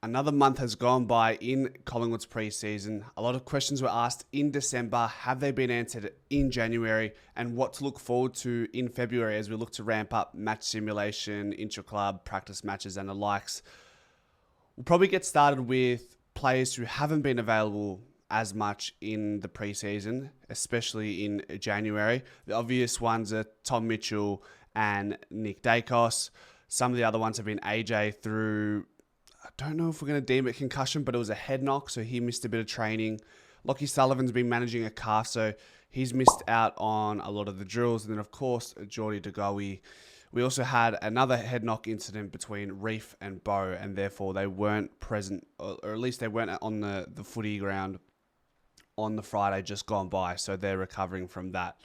Another month has gone by in Collingwood's preseason. A lot of questions were asked in December. Have they been answered in January? And what to look forward to in February as we look to ramp up match simulation, intra-club, practice matches and the likes. We'll probably get started with players who haven't been available as much in the preseason, especially in January. The obvious ones are Tom Mitchell and Nick Dacos. Some of the other ones have been AJ through... I don't know if we're going to deem it concussion, but it was a head knock, so he missed a bit of training. Lockie Sullivan's been managing a calf, so he's missed out on a lot of the drills. And then, of course, Geordie DeGoey. We also had another head knock incident between Reef and Bo, and therefore they weren't present, or at least they weren't on the footy ground on the Friday just gone by, so they're recovering from that.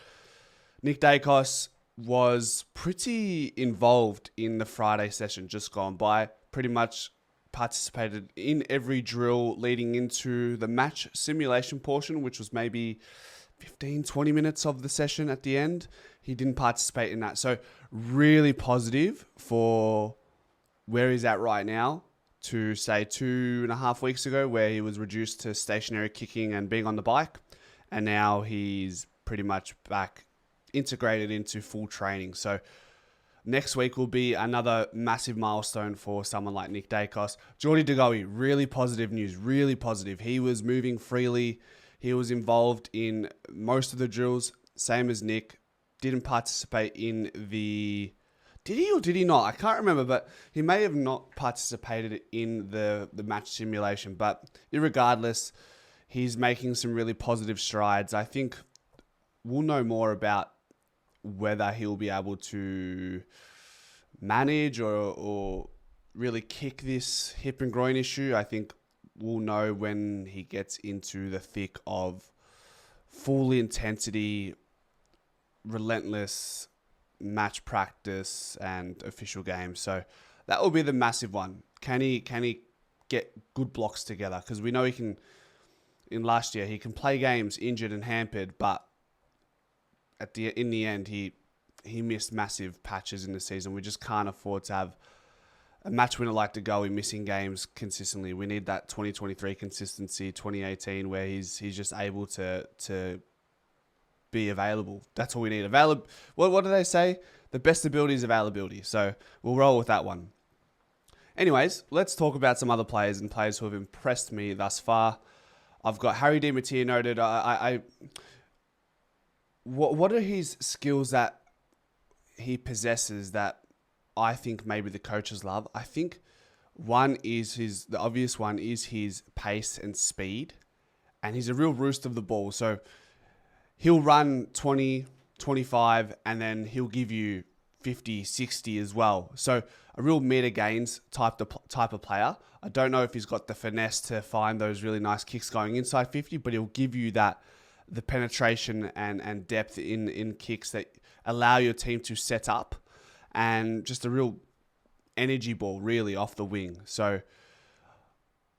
Nick Dacos was pretty involved in the Friday session just gone by, pretty much participated in every drill leading into the match simulation portion, which was maybe 15, 20 minutes of the session at the end. He didn't participate in that. So really positive for where he's at right now to say 2.5 weeks ago where he was reduced to stationary kicking and being on the bike. And now he's pretty much back integrated into full training. So next week will be another massive milestone for someone like Nick Dacos. Geordie DeGoey, really positive news, really positive. He was moving freely. He was involved in most of the drills, same as Nick. Didn't participate in the... Did he or did he not? I can't remember, but he may have not participated in the match simulation. But irregardless, he's making some really positive strides. I think we'll know more about whether he'll be able to manage or really kick this hip and groin issue. I think we'll know when he gets into the thick of full intensity, relentless match practice and official games. So that will be the massive one. Can he get good blocks together? Because we know he can, in last year, he can play games injured and hampered, but in the end, he missed massive patches in the season. We just can't afford to have a match winner like DeGoey missing games consistently. We need that 2023 consistency, 2018, where he's just able to be available. That's all we need. What do they say? The best ability is availability. So we'll roll with that one. Anyways, let's talk about some other players and players who have impressed me thus far. I've got Harry Di Mattia noted. What are his skills that he possesses that I think maybe the coaches love? I think the obvious one is his pace and speed, and he's a real roost of the ball. So he'll run 20, 25, and then he'll give you 50, 60 as well. So a real meter gains type of player. I don't know if he's got the finesse to find those really nice kicks going inside 50, but he'll give you the penetration and depth in kicks that allow your team to set up, and just a real energy ball really off the wing. So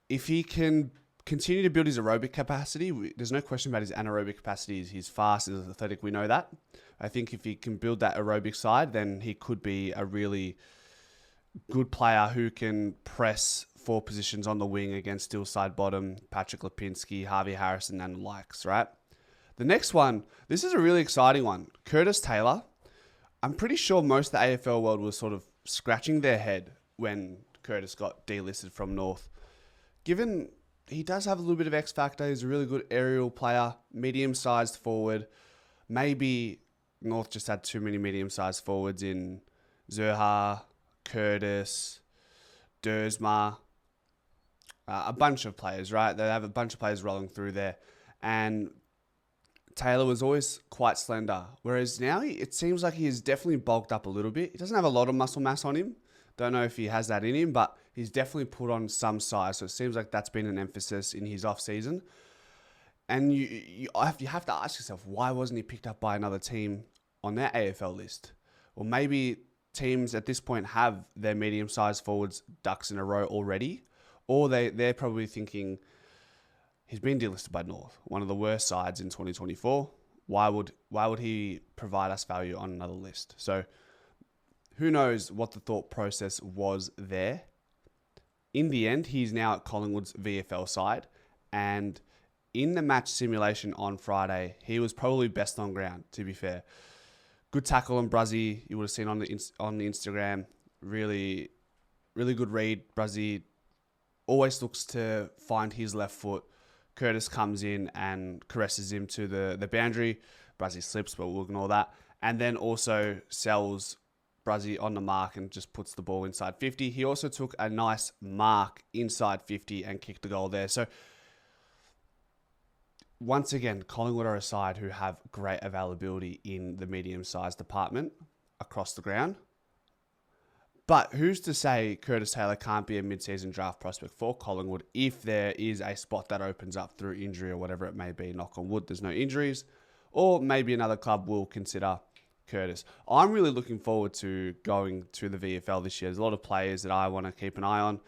if he can continue to build his aerobic capacity, there's no question about his anaerobic capacity. He's fast, he's athletic, we know that. I think if he can build that aerobic side, then he could be a really good player who can press 4 positions on the wing against Steel Side Bottom, Patrick Lipinski, Harvey Harrison and the likes, right? The next one, this is a really exciting one. Curtis Taylor. I'm pretty sure most of the AFL world was sort of scratching their head when Curtis got delisted from North. Given he does have a little bit of X factor, he's a really good aerial player, medium-sized forward. Maybe North just had too many medium-sized forwards in Zerha, Curtis, Dersma, a bunch of players, right? They have a bunch of players rolling through there. And Taylor was always quite slender, whereas now it seems like he is definitely bulked up a little bit. He doesn't have a lot of muscle mass on him. Don't know if he has that in him, but he's definitely put on some size. So it seems like that's been an emphasis in his off-season. And you have to ask yourself, why wasn't he picked up by another team on their AFL list? Well, maybe teams at this point have their medium-sized forwards ducks in a row already, or they're probably thinking, he's been delisted by North, one of the worst sides in 2024. Why would he provide us value on another list? So who knows what the thought process was there. In the end, he's now at Collingwood's VFL side, and in the match simulation on Friday, he was probably best on ground, to be fair. Good tackle on Bruzzy, you would have seen on the Instagram. Really, really good read. Bruzzy always looks to find his left foot. Curtis comes in and caresses him to the boundary. Bruzzy slips, but we'll ignore that. And then also sells Bruzzy on the mark and just puts the ball inside 50. He also took a nice mark inside 50 and kicked a goal there. So once again, Collingwood are a side who have great availability in the medium-sized department across the ground. But who's to say Curtis Taylor can't be a mid-season draft prospect for Collingwood if there is a spot that opens up through injury or whatever it may be? Knock on wood, there's no injuries. Or maybe another club will consider Curtis. I'm really looking forward to going to the VFL this year. There's a lot of players that I want to keep an eye on.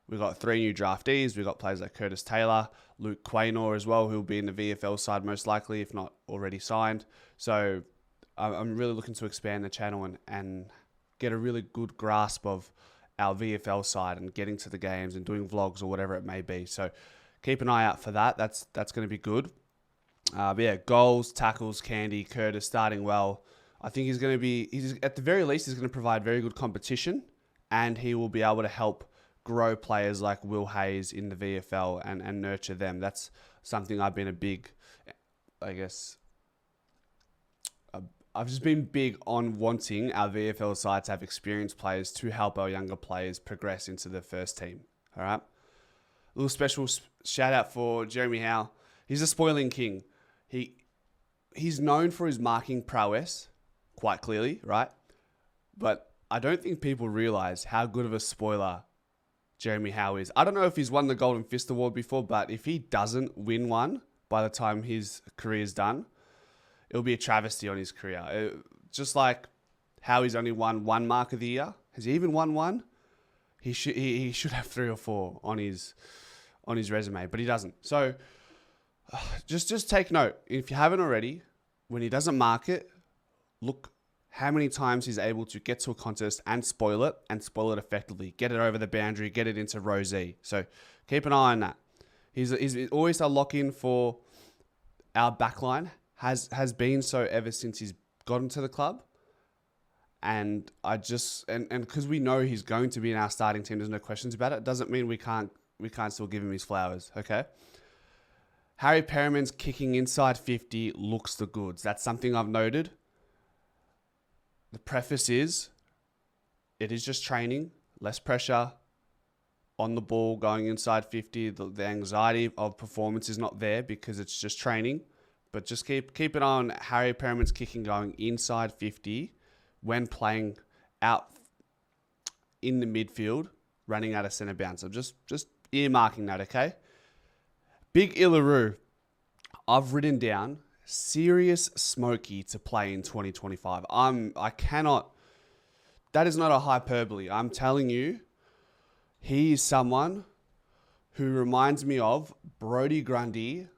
We've got 3 new draftees. We've got players like Curtis Taylor, Luke Quaynor as well, who will be in the VFL side most likely, if not already signed. So I'm really looking to expand the channel and get a really good grasp of our VFL side and getting to the games and doing vlogs or whatever it may be. So keep an eye out for that. That's going to be good. But yeah, goals, tackles, Candy, Curtis starting well. I think he's at the very least, he's going to provide very good competition, and he will be able to help grow players like Will Hayes in the VFL and nurture them. That's something I've been a big, I've just been big on wanting our VFL side to have experienced players to help our younger players progress into the first team. All right. A little special shout out for Jeremy Howe. He's a spoiling king. He's known for his marking prowess, quite clearly, right? But I don't think people realize how good of a spoiler Jeremy Howe is. I don't know if he's won the Golden Fist Award before, but if he doesn't win one by the time his career's done, it'll be a travesty on his career. Just like how he's only won 1 mark of the year. Has he even won 1? He should have 3 or 4 on his resume, but he doesn't. So just take note. If you haven't already, when he doesn't mark it, look how many times he's able to get to a contest and spoil it effectively. Get it over the boundary, get it into row Z. So keep an eye on that. He's always a lock-in for our backline. Has been so ever since he's gotten to the club. And because we know he's going to be in our starting team, there's no questions about it. It doesn't mean we can't still give him his flowers, okay? Harry Perriman's kicking inside 50 looks the goods. That's something I've noted. The preface is, it is just training, less pressure on the ball going inside 50. The anxiety of performance is not there because it's just training. But just keep an eye on Harry Perriman's kicking going inside 50 when playing out in the midfield, running out of centre bounce. So just earmarking that, okay? Big Illaroo. I've written down serious Smokey to play in 2025. I cannot. That is not a hyperbole. I'm telling you, he is someone who reminds me of Brodie Grundy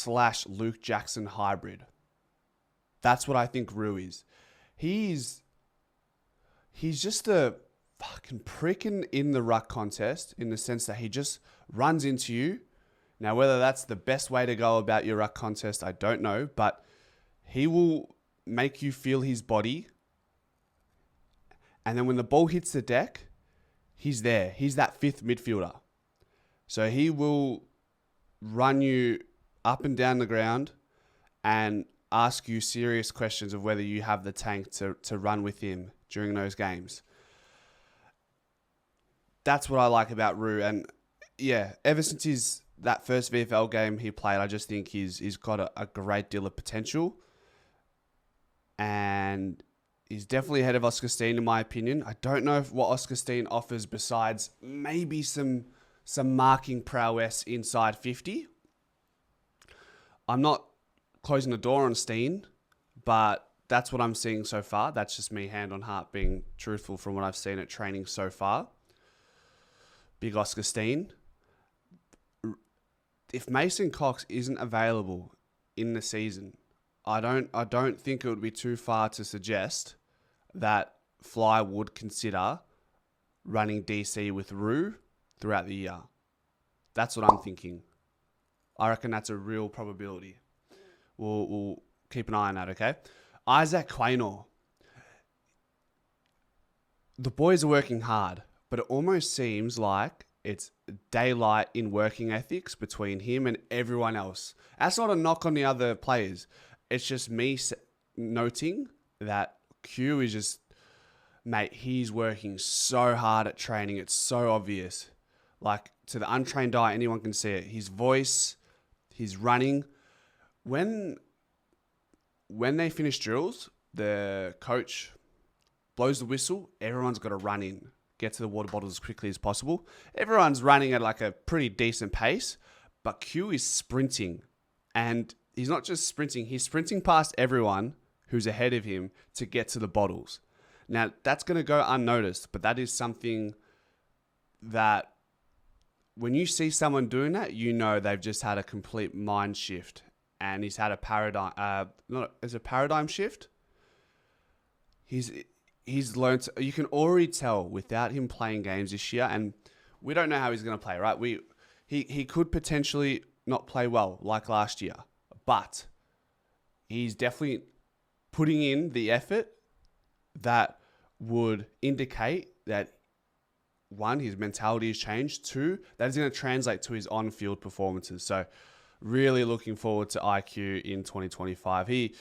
/ Luke Jackson hybrid. That's what I think Roo is. He's just a fucking prick in the ruck contest, in the sense that he just runs into you. Now, whether that's the best way to go about your ruck contest, I don't know, but he will make you feel his body. And then when the ball hits the deck, he's there. He's that 5th midfielder. So he will run you up and down the ground and ask you serious questions of whether you have the tank to run with him during those games. That's what I like about Roo. And yeah, ever since that first VFL game he played, I just think he's got a great deal of potential. And he's definitely ahead of Oscar Steen in my opinion. I don't know what Oscar Steen offers besides maybe some marking prowess inside 50. I'm not closing the door on Steen, but that's what I'm seeing so far. That's just me hand on heart being truthful from what I've seen at training so far. Big Oscar Steen. If Mason Cox isn't available in the season, I don't think it would be too far to suggest that Fly would consider running DC with Roo throughout the year. That's what I'm thinking. I reckon that's a real probability. We'll keep an eye on that, okay? Isaac Quaynor. The boys are working hard, but it almost seems like it's daylight in working ethics between him and everyone else. That's not a knock on the other players. It's just me noting that Q is just, mate, he's working so hard at training. It's so obvious. Like, to the untrained eye, anyone can see it. His voice, his running. When they finish drills, the coach blows the whistle. Everyone's got to run in, get to the water bottles as quickly as possible. Everyone's running at like a pretty decent pace, but Q is sprinting. And he's not just sprinting, he's sprinting past everyone who's ahead of him to get to the bottles. Now, that's going to go unnoticed, but that is something that when you see someone doing that, you know they've just had a complete mind shift. And he's had a paradigm shift. He's learned, you can already tell without him playing games this year, and we don't know how he's going to play, right? He could potentially not play well like last year, but he's definitely putting in the effort that would indicate that, one, his mentality has changed. Two, that is going to translate to his on-field performances. So really looking forward to IQ in 2025.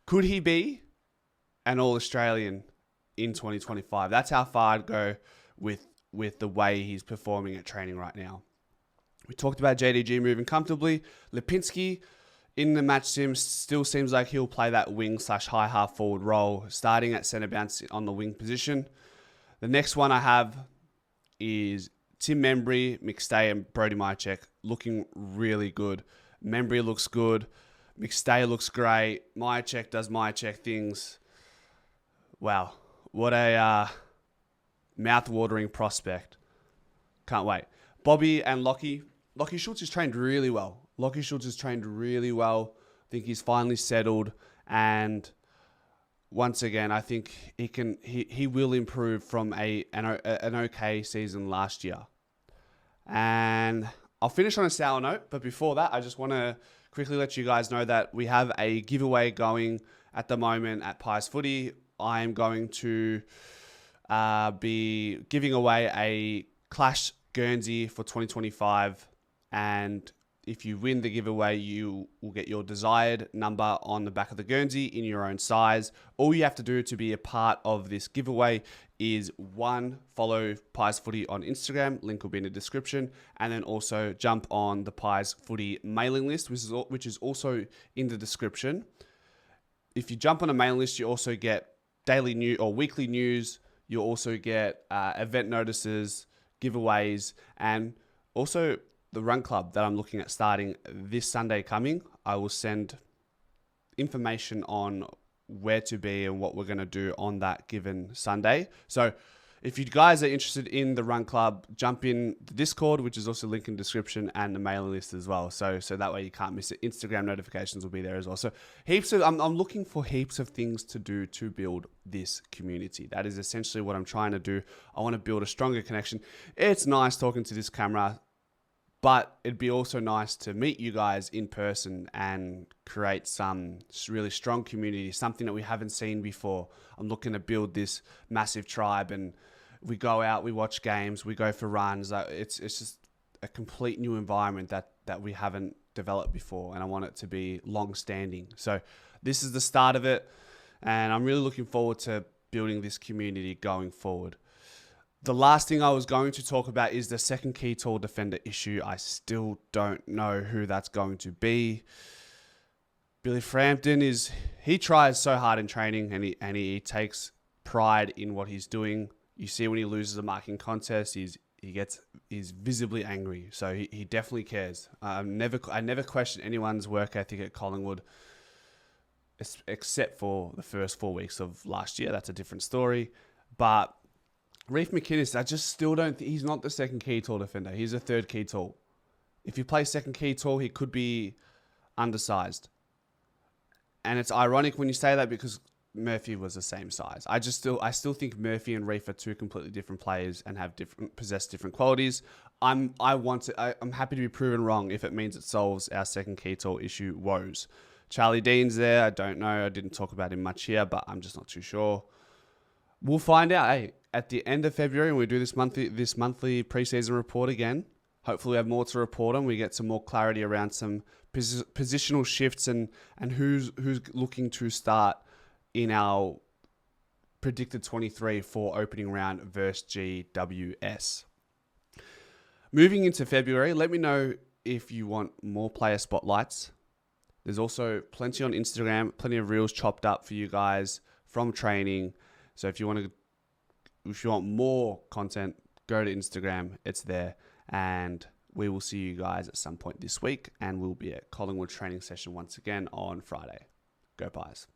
Could he be an All-Australian in 2025? That's how far I'd go with the way he's performing at training right now. We talked about JDG moving comfortably. Lipinski in the match sim still seems like he'll play that wing/high half forward role, starting at centre bounce on the wing position. The next one I have is Tim Membry, McStay, and Brody Mychek looking really good. Membry looks good. McStay looks great. Mychek does Mychek things. Wow. What a mouth-watering prospect. Can't wait. Bobby and Lockie. Lockie Schultz has trained really well. I think he's finally settled. And once again, I think he will improve from an okay season last year. And I'll finish on a sour note, but before that, I just want to quickly let you guys know that we have a giveaway going at the moment at Pies Footy. I am going to be giving away a Clash Guernsey for 2025, and if you win the giveaway, you will get your desired number on the back of the Guernsey in your own size. All you have to do to be a part of this giveaway is, one, follow Pies Footy on Instagram. Link will be in the description. And then also jump on the Pies Footy mailing list, which is also in the description. If you jump on a mailing list, you also get daily news or weekly news. You'll also get event notices, giveaways, and also the run club that I'm looking at starting this Sunday coming. I will send information on where to be and what we're going to do on that given Sunday. So if you guys are interested in the run club, jump in the Discord, which is also linked in the description, and the mailing list as well. So that way you can't miss it. Instagram notifications will be there as well. So I'm looking for heaps of things to do to build this community. That is essentially what I'm trying to do. I want to build a stronger connection. It's nice talking to this camera, but it'd be also nice to meet you guys in person and create some really strong community, something that we haven't seen before. I'm looking to build this massive tribe, and we go out, we watch games, we go for runs. It's just a complete new environment that we haven't developed before, and I want it to be long-standing. So this is the start of it, and I'm really looking forward to building this community going forward. The last thing I was going to talk about is the second key tall defender issue. I still don't know who that's going to be. Billy Frampton he tries so hard in training, and he takes pride in what he's doing. You see when he loses a marking contest, he's visibly angry. So he definitely cares. I never question anyone's work ethic at Collingwood, except for the first 4 weeks of last year. That's a different story. But Reef McInnes, I just still don't think he's not the second key tall defender. He's a third key tall. If he plays second key tall, he could be undersized. And it's ironic when you say that, because Murphy was the same size. I still think Murphy and Reef are two completely different players and possess different qualities. I'm happy to be proven wrong if it means it solves our second key tall issue woes. Charlie Dean's there. I don't know. I didn't talk about him much here, but I'm just not too sure. We'll find out. Hey, at the end of February, when we do this monthly preseason report again, hopefully we have more to report on. We get some more clarity around some positional shifts and who's looking to start in our predicted 23 for opening round versus GWS. Moving into February, let me know if you want more player spotlights. There's also plenty on Instagram, plenty of reels chopped up for you guys from training. So if you want more content, go to Instagram. It's there. And we will see you guys at some point this week. And we'll be at Collingwood training session once again on Friday. Go Pies.